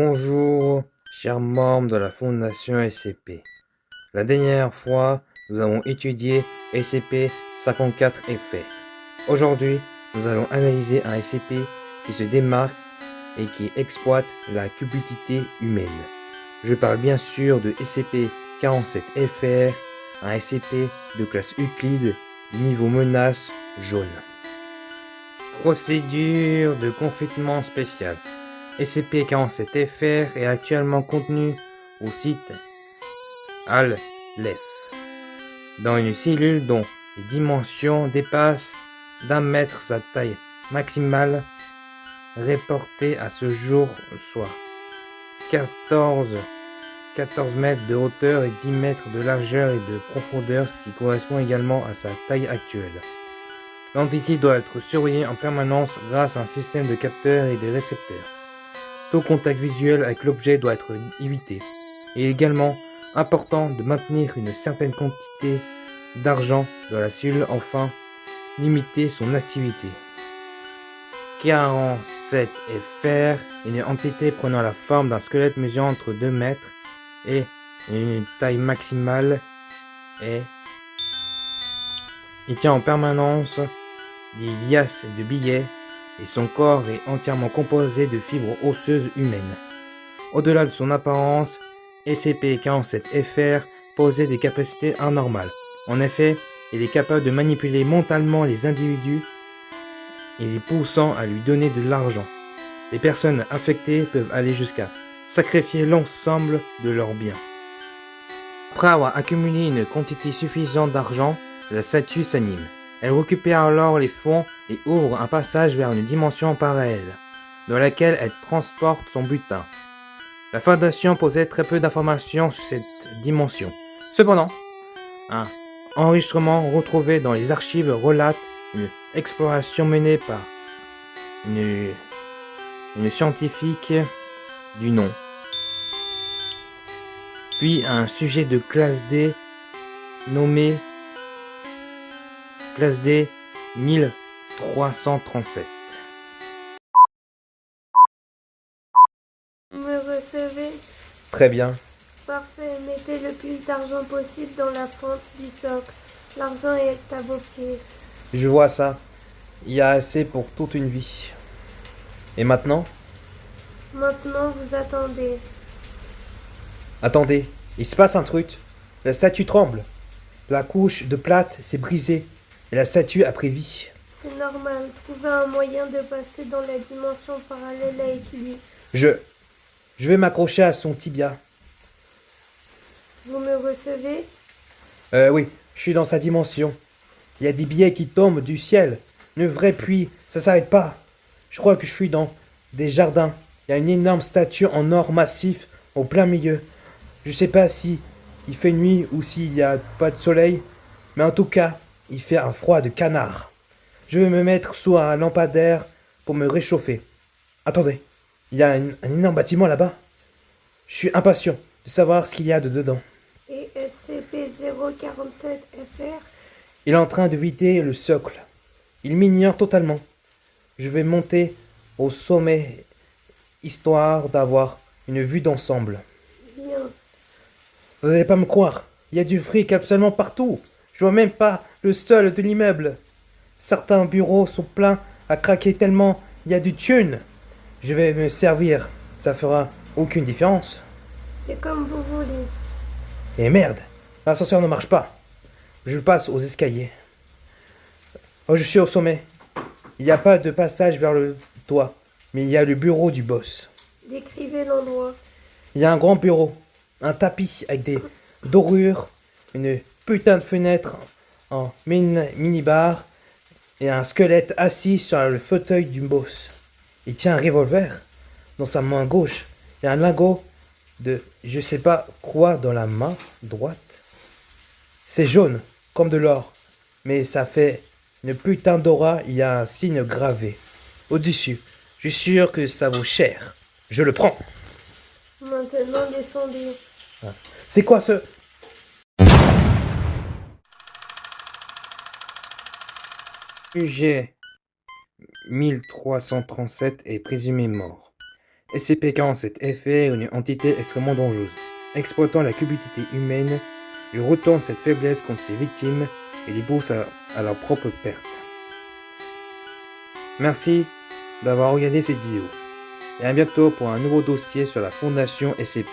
Bonjour, chers membres de la Fondation SCP. La dernière fois, nous avons étudié SCP-54FR. Aujourd'hui, nous allons analyser un SCP qui se démarque et qui exploite la cupidité humaine. Je parle bien sûr de SCP-47FR, un SCP de classe Euclide, niveau menace jaune. Procédure de confinement spécial. SCP-47FR est actuellement contenu au site Al-Lef, dans une cellule dont les dimensions dépassent d'1 mètre sa taille maximale reportée à ce jour, soit 14 mètres de hauteur et 10 mètres de largeur et de profondeur, ce qui correspond également à sa taille actuelle. L'entité doit être surveillée en permanence grâce à un système de capteurs et de récepteurs. Tout contact visuel avec l'objet doit être évité. Il est également important de maintenir une certaine quantité d'argent dans la cellule, enfin limiter son activité. 47FR est une entité prenant la forme d'un squelette mesurant entre 2 mètres et une taille maximale et il tient en permanence des liasses de billets et son corps est entièrement composé de fibres osseuses humaines. Au-delà de son apparence, SCP-47FR possède des capacités anormales. En effet, il est capable de manipuler mentalement les individus et les poussant à lui donner de l'argent. Les personnes affectées peuvent aller jusqu'à sacrifier l'ensemble de leurs biens. Après avoir accumulé une quantité suffisante d'argent, la statue s'anime. Elle récupère alors les fonds et ouvre un passage vers une dimension parallèle, dans laquelle elle transporte son butin. La Fondation possède très peu d'informations sur cette dimension. Cependant, un enregistrement retrouvé dans les archives relate une exploration menée par une scientifique du nom, puis un sujet de classe D nommé classe D 1337. Vous me recevez? Très bien. Parfait, mettez le plus d'argent possible dans la fente du socle. L'argent est à vos pieds. Je vois ça. Il y a assez pour toute une vie. Et maintenant? Maintenant, vous attendez. Attendez, il se passe un truc. La statue tremble. La couche de plate s'est brisée et la statue a pris vie. C'est normal. Trouvez un moyen de passer dans la dimension parallèle à équilibre. Je vais m'accrocher à son tibia. Vous me recevez? Oui, je suis dans sa dimension. Il y a des billets qui tombent du ciel. Une vraie pluie, ça s'arrête pas. Je crois que je suis dans des jardins. Il y a une énorme statue en or massif au plein milieu. Je sais pas si il fait nuit ou s'il n'y a pas de soleil, mais en tout cas, il fait un froid de canard. Je vais me mettre sous un lampadaire pour me réchauffer. Attendez, il y a un énorme bâtiment là-bas. Je suis impatient de savoir ce qu'il y a de dedans. Et SCP-047FR? Il est en train de vider le socle. Il m'ignore totalement. Je vais monter au sommet, histoire d'avoir une vue d'ensemble. Bien. Vous n'allez pas me croire. Il y a du fric absolument partout. Je vois même pas le sol de l'immeuble. Certains bureaux sont pleins à craquer tellement il y a du thune. Je vais me servir. Ça fera aucune différence. C'est comme vous voulez. Et merde, l'ascenseur ne marche pas. Je passe aux escaliers. Oh, je suis au sommet. Il n'y a pas de passage vers le toit, mais il y a le bureau du boss. Décrivez l'endroit. Il y a un grand bureau, un tapis avec des dorures, une putain de fenêtre en mini-bar et un squelette assis sur le fauteuil du boss. Il tient un revolver dans sa main gauche et un lingot de je sais pas quoi dans la main droite. C'est jaune, comme de l'or, mais ça fait une putain d'aura, il y a un signe gravé au-dessus. Je suis sûr que ça vaut cher. Je le prends. Maintenant, descendez. C'est quoi ce... Sujet 1337 est présumé mort. SCP-47F est une entité extrêmement dangereuse. Exploitant la cupidité humaine, il retourne cette faiblesse contre ses victimes et les pousse à leur propre perte. Merci d'avoir regardé cette vidéo et à bientôt pour un nouveau dossier sur la Fondation SCP.